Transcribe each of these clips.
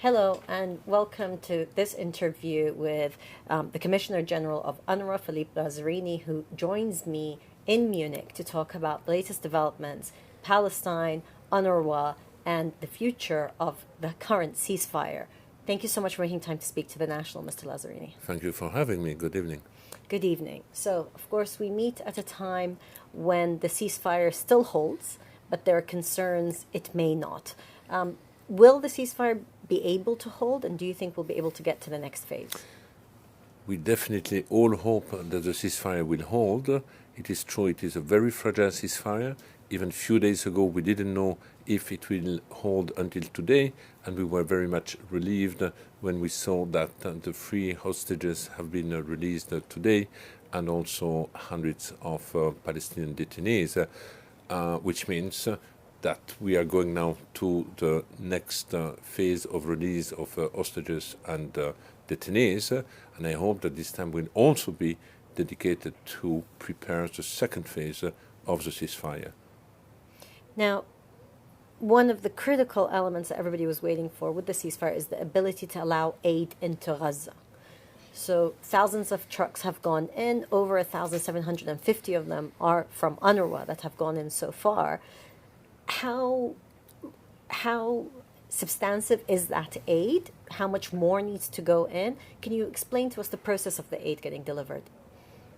Hello and welcome to this interview with the Commissioner General of UNRWA, Philippe Lazzarini, who joins me in Munich to talk about the latest developments, Palestine, UNRWA, and the future of the current ceasefire. Thank you so much for making time to speak to the National, Mr. Lazzarini. Thank you for having me. Good evening. Good evening. So, of course, we meet at a time when the ceasefire still holds, but there are concerns it may not. Will the ceasefire be able to hold, and do you think we'll be able to get to the next phase? We definitely all hope that the ceasefire will hold. It is true it is a very fragile ceasefire. Even a few days ago we didn't know if it will hold until today, and we were very much relieved when we saw that the 3 hostages have been released today, and also hundreds of Palestinian detainees, which means that we are going now to the next phase of release of hostages and detainees, and I hope that this time will also be dedicated to prepare the second phase of the ceasefire. Now, one of the critical elements that everybody was waiting for with the ceasefire is the ability to allow aid into Gaza. So thousands of trucks have gone in, over 1,750 of them are from UNRWA that have gone in so far. How substantive is that aid? How much more needs to go in? Can you explain to us the process of the aid getting delivered?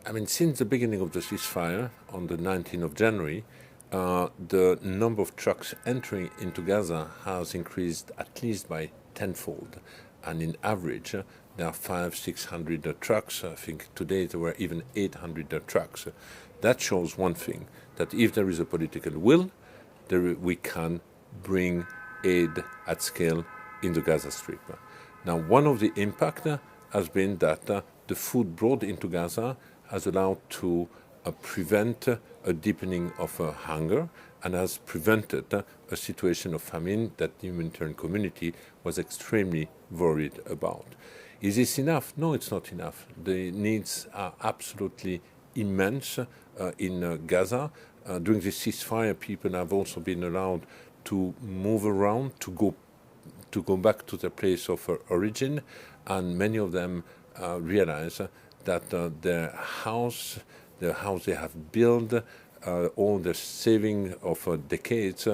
I mean, since the beginning of the ceasefire on the 19th of January, the number of trucks entering into Gaza has increased at least by tenfold. And in average, there are 500-600 trucks. I think today there were even 800 trucks. That shows one thing, that if there is a political will, we can bring aid at scale in the Gaza Strip. Now, one of the impact has been that the food brought into Gaza has allowed to prevent a deepening of hunger, and has prevented a situation of famine that the humanitarian community was extremely worried about. Is this enough? No, it's not enough. The needs are absolutely immense in Gaza. During the ceasefire, people have also been allowed to move around, to go back to their place of origin, and many of them realize that the house they have built, all the saving of decades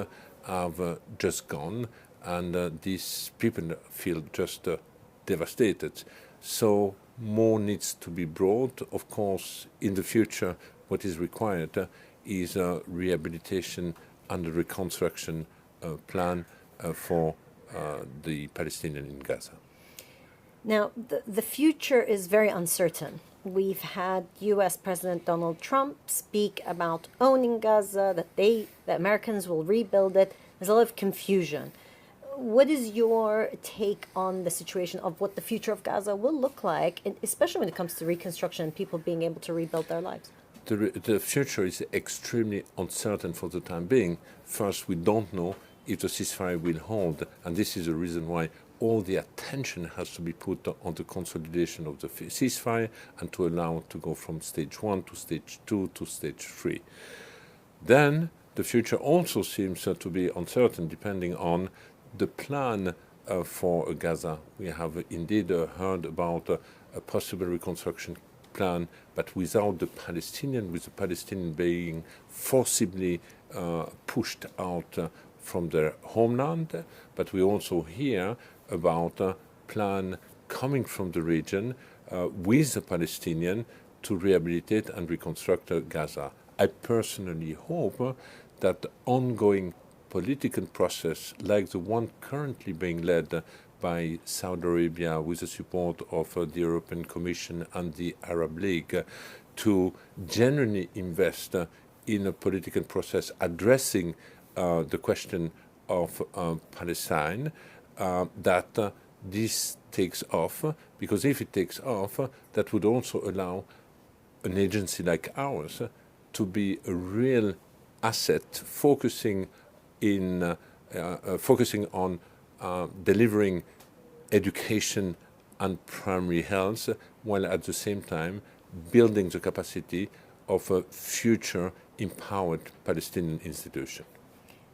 have just gone, and these people feel just devastated. So more needs to be brought. Of course, in the future, what is required is a rehabilitation and a reconstruction plan for the Palestinians in Gaza. Now, the future is very uncertain. We've had U.S. President Donald Trump speak about owning Gaza, that the Americans will rebuild it. There's a lot of confusion. What is your take on the situation of what the future of Gaza will look like, especially when it comes to reconstruction and people being able to rebuild their lives? The future is extremely uncertain for the time being. First, we don't know if the ceasefire will hold, and this is the reason why all the attention has to be put on the consolidation of the ceasefire and to allow it to go from stage 1 to stage 2 to stage 3. Then the future also seems to be uncertain depending on the plan for Gaza. We have indeed heard about a possible reconstruction plan, but without the Palestinian, with the Palestinian being forcibly pushed out from their homeland. But we also hear about a plan coming from the region with the Palestinian to rehabilitate and reconstruct Gaza. I personally hope that the ongoing political process, like the one currently being led by Saudi Arabia with the support of the European Commission and the Arab League, to genuinely invest in a political process addressing the question of Palestine, that this takes off, because if it takes off, that would also allow an agency like ours to be a real asset, focusing on delivering education and primary health, while at the same time building the capacity of a future empowered Palestinian institution.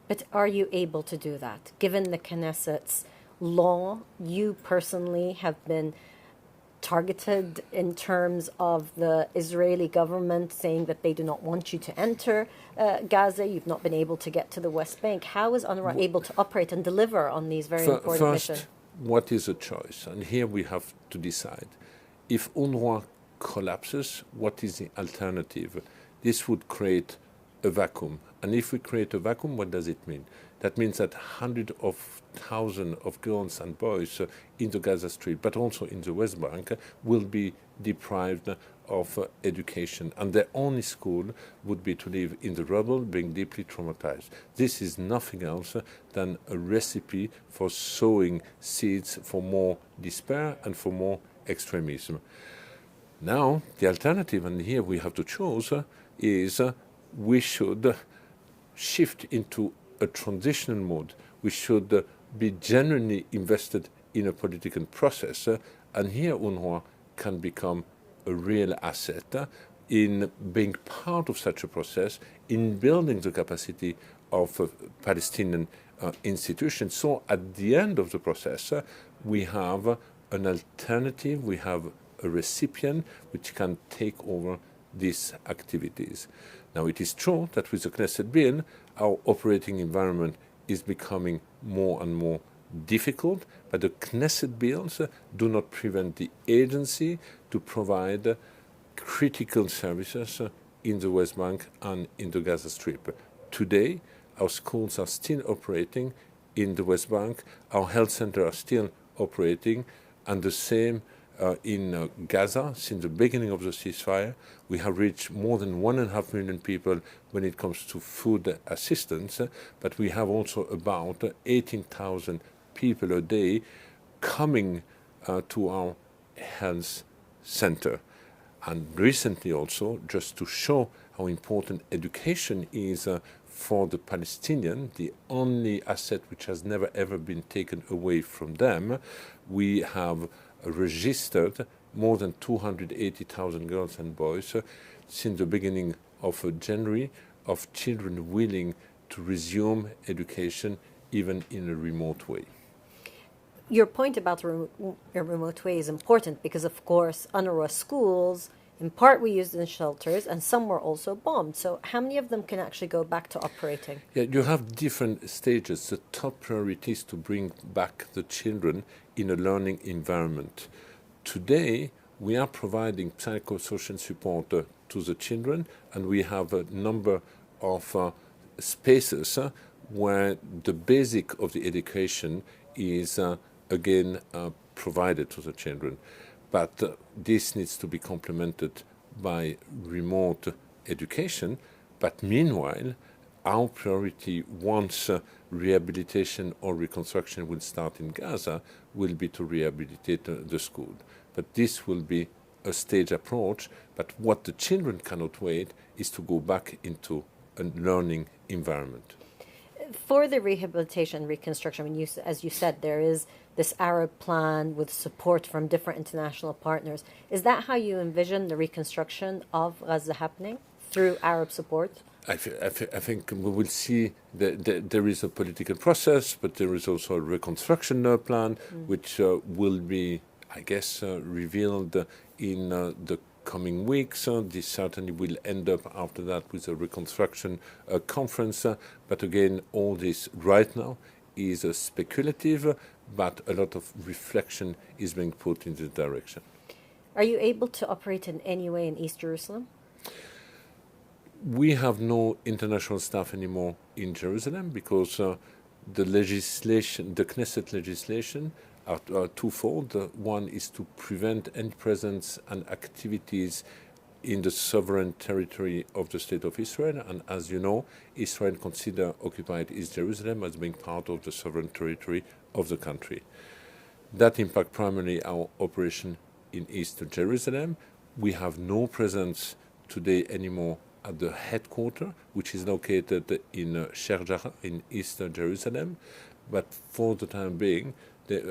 But are you able to do that, given the Knesset's law, you personally have been targeted in terms of the Israeli government saying that they do not want you to enter Gaza. You've not been able to get to the West Bank. How is UNRWA able to operate and deliver on these very important missions? First, what is a choice? And here we have to decide. If UNRWA collapses, what is the alternative? This would create a vacuum. And if we create a vacuum, what does it mean? That means that hundreds of thousands of girls and boys in the Gaza Strip, but also in the West Bank, will be deprived of education. And their only school would be to live in the rubble, being deeply traumatized. This is nothing else than a recipe for sowing seeds for more despair and for more extremism. Now, the alternative, and here we have to choose, is we should shift into a transitional mode. We should be genuinely invested in a political process, and here UNRWA can become a real asset in being part of such a process, in building the capacity of Palestinian institutions. So at the end of the process, we have an alternative, we have a recipient which can take over these activities. Now, it is true that with the Knesset bill, our operating environment is becoming more and more difficult, but the Knesset bills do not prevent the agency to provide critical services in the West Bank and in the Gaza Strip. Today, our schools are still operating in the West Bank, our health centers are still operating, and the same in Gaza. Since the beginning of the ceasefire, we have reached more than 1.5 million people when it comes to food assistance, but we have also about 18,000 people a day coming to our health center. And recently also, just to show how important education is for the Palestinian, the only asset which has never ever been taken away from them, we have registered more than 280,000 girls and boys since the beginning of January of children willing to resume education even in a remote way. Your point about a remote way is important because, of course, UNRWA schools, in part we used in shelters and some were also bombed. So how many of them can actually go back to operating? Yeah, you have different stages. The top priority is to bring back the children in a learning environment. Today, we are providing psychosocial support to the children, and we have a number of spaces where the basic of the education is again provided to the children. But this needs to be complemented by remote education. But meanwhile, our priority, once rehabilitation or reconstruction will start in Gaza, will be to rehabilitate the school. But this will be a staged approach. But what the children cannot wait is to go back into a learning environment. For the rehabilitation and reconstruction, as you said, there is this Arab plan with support from different international partners. Is that how you envision the reconstruction of Gaza happening, through Arab support? I think we will see that there is a political process, but there is also a reconstruction plan, which will be, I guess, revealed in the coming weeks. This certainly will end up after that with a reconstruction conference. But again, all this right now is speculative, but a lot of reflection is being put in this direction. Are you able to operate in any way in East Jerusalem? We have no international staff anymore in Jerusalem because the legislation, the Knesset legislation, are twofold. One is to prevent any presence and activities in the sovereign territory of the State of Israel. And as you know, Israel considers occupied East Jerusalem as being part of the sovereign territory of the country. That impacts primarily our operation in East Jerusalem. We have no presence today anymore at the headquarters, which is located in Sherjah in East Jerusalem. But for the time being,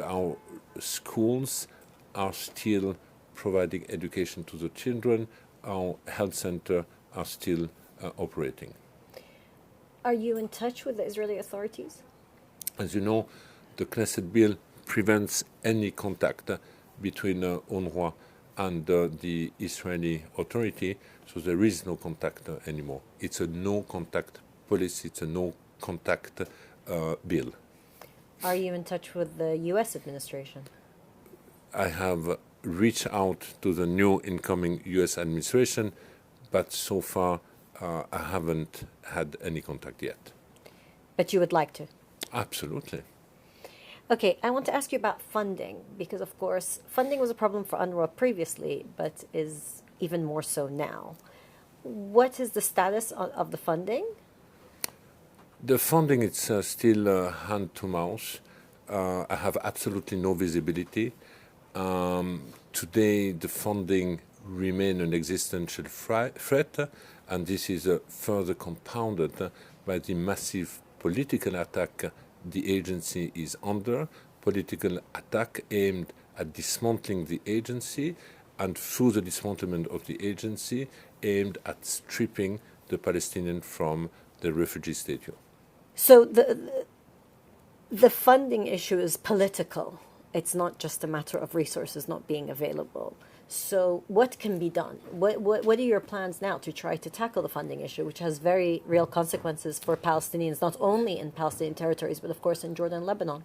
our schools are still providing education to the children. Our health center are still operating. Are you in touch with the Israeli authorities? As you know, the Knesset bill prevents any contact between UNRWA and the Israeli authority, so there is no contact anymore. It's a no-contact policy, it's a no-contact bill. Are you in touch with the U.S. administration? I have reached out to the new incoming U.S. administration, but so far I haven't had any contact yet. But you would like to? Absolutely. Okay, I want to ask you about funding, because of course funding was a problem for UNRWA previously, but is even more so now. What is the status of the funding? The funding is still hand to mouth. I have absolutely no visibility. Today the funding remains an existential threat, and this is further compounded by the massive political attack the agency is under, political attack aimed at dismantling the agency, and through the dismantlement of the agency, aimed at stripping the Palestinians from the refugee status. So the funding issue is political. It's not just a matter of resources not being available. So what can be done? What are your plans now to try to tackle the funding issue, which has very real consequences for Palestinians, not only in Palestinian territories, but of course in Jordan and Lebanon?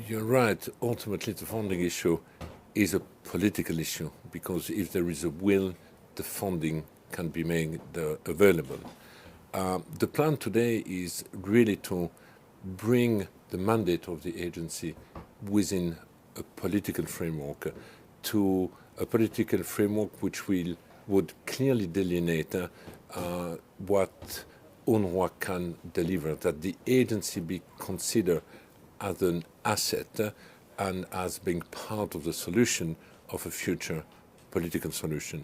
You're right. Ultimately, the funding issue is a political issue, because if there is a will, the funding can be made available. The plan today is really to bring the mandate of the agency within a political framework, to a political framework which would clearly delineate what UNRWA can deliver, that the agency be considered as an asset and as being part of the solution of a future political solution.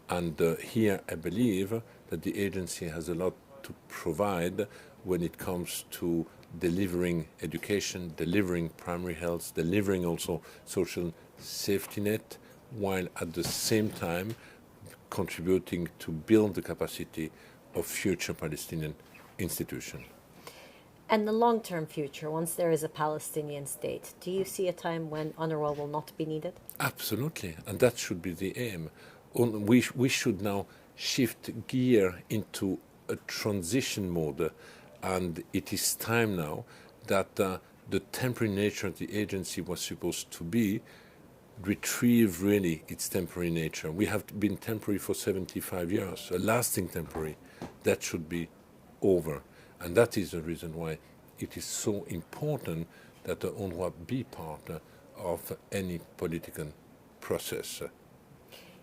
And here I believe that the agency has a lot to provide when it comes to delivering education, delivering primary health, delivering also social safety net, while at the same time contributing to build the capacity of future Palestinian institutions. And the long-term future, once there is a Palestinian state, do you see a time when UNRWA will not be needed? Absolutely, and that should be the aim. We should now shift gear into a transition mode, and it is time now that the temporary nature of the agency was supposed to be retrieve really its temporary nature. We have been temporary for 75 years, a lasting temporary. That should be over. And that is the reason why it is so important that the UNRWA be part of any political process.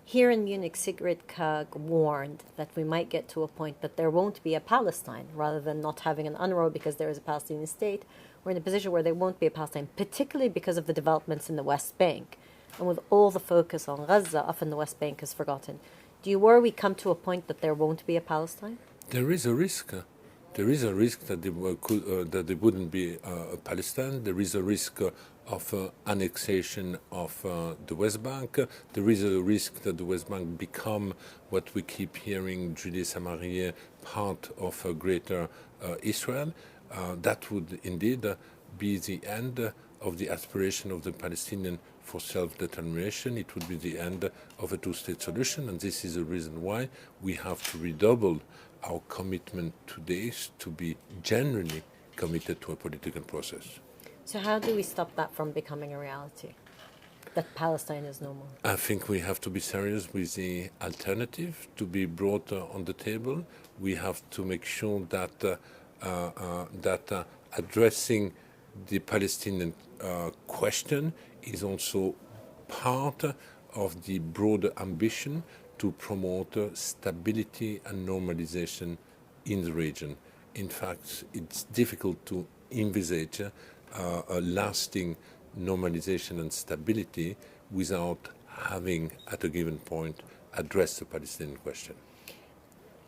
Here in Munich, Sigrid Kaag warned that we might get to a point that there won't be a Palestine, rather than not having an UNRWA because there is a Palestinian state. We're in a position where there won't be a Palestine, particularly because of the developments in the West Bank. And with all the focus on Gaza, often the West Bank is forgotten. Do you worry we come to a point that there won't be a Palestine? There is a risk. There is a risk that there wouldn't be a Palestine. There is a risk of annexation of the West Bank. There is a risk that the West Bank become what we keep hearing, Judée-Samaria, part of a greater Israel. That would indeed be the end of the aspiration of the Palestinian for self-determination. It would be the end of a two-state solution, and this is the reason why we have to redouble our commitment today to be genuinely committed to a political process. So how do we stop that from becoming a reality, that Palestine is no more? I think we have to be serious with the alternative to be brought on the table. We have to make sure that addressing the Palestinian question is also part of the broader ambition to promote stability and normalization in the region. In fact, it's difficult to envisage a lasting normalization and stability without having, at a given point, addressed the Palestinian question.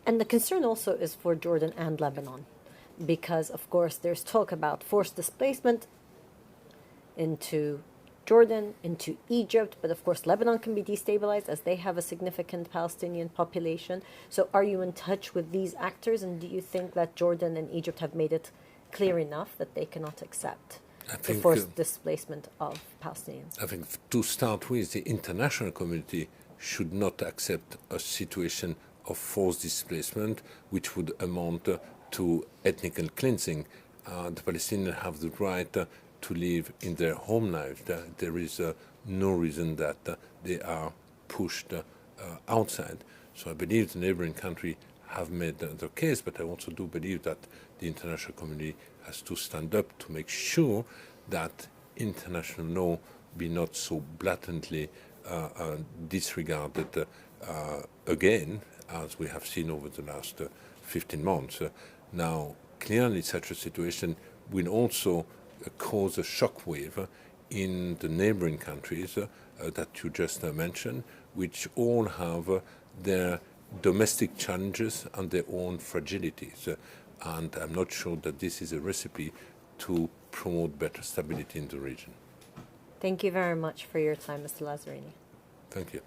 And the concern also is for Jordan and Lebanon, because, of course, there's talk about forced displacement into Jordan, into Egypt, but of course Lebanon can be destabilized as they have a significant Palestinian population. So are you in touch with these actors, and do you think that Jordan and Egypt have made it clear enough that they cannot accept the forced displacement of Palestinians? I think to start with, the international community should not accept a situation of forced displacement which would amount to ethnic cleansing. The Palestinians have the right to live in their home lives. There is no reason that they are pushed outside. So I believe the neighboring country have made the case, but I also do believe that the international community has to stand up to make sure that international law be not so blatantly disregarded again, as we have seen over the last 15 months. Now, clearly such a situation will also cause a shockwave in the neighboring countries that you just mentioned, which all have their domestic challenges and their own fragilities. And I'm not sure that this is a recipe to promote better stability in the region. Thank you very much for your time, Mr. Lazzarini. Thank you.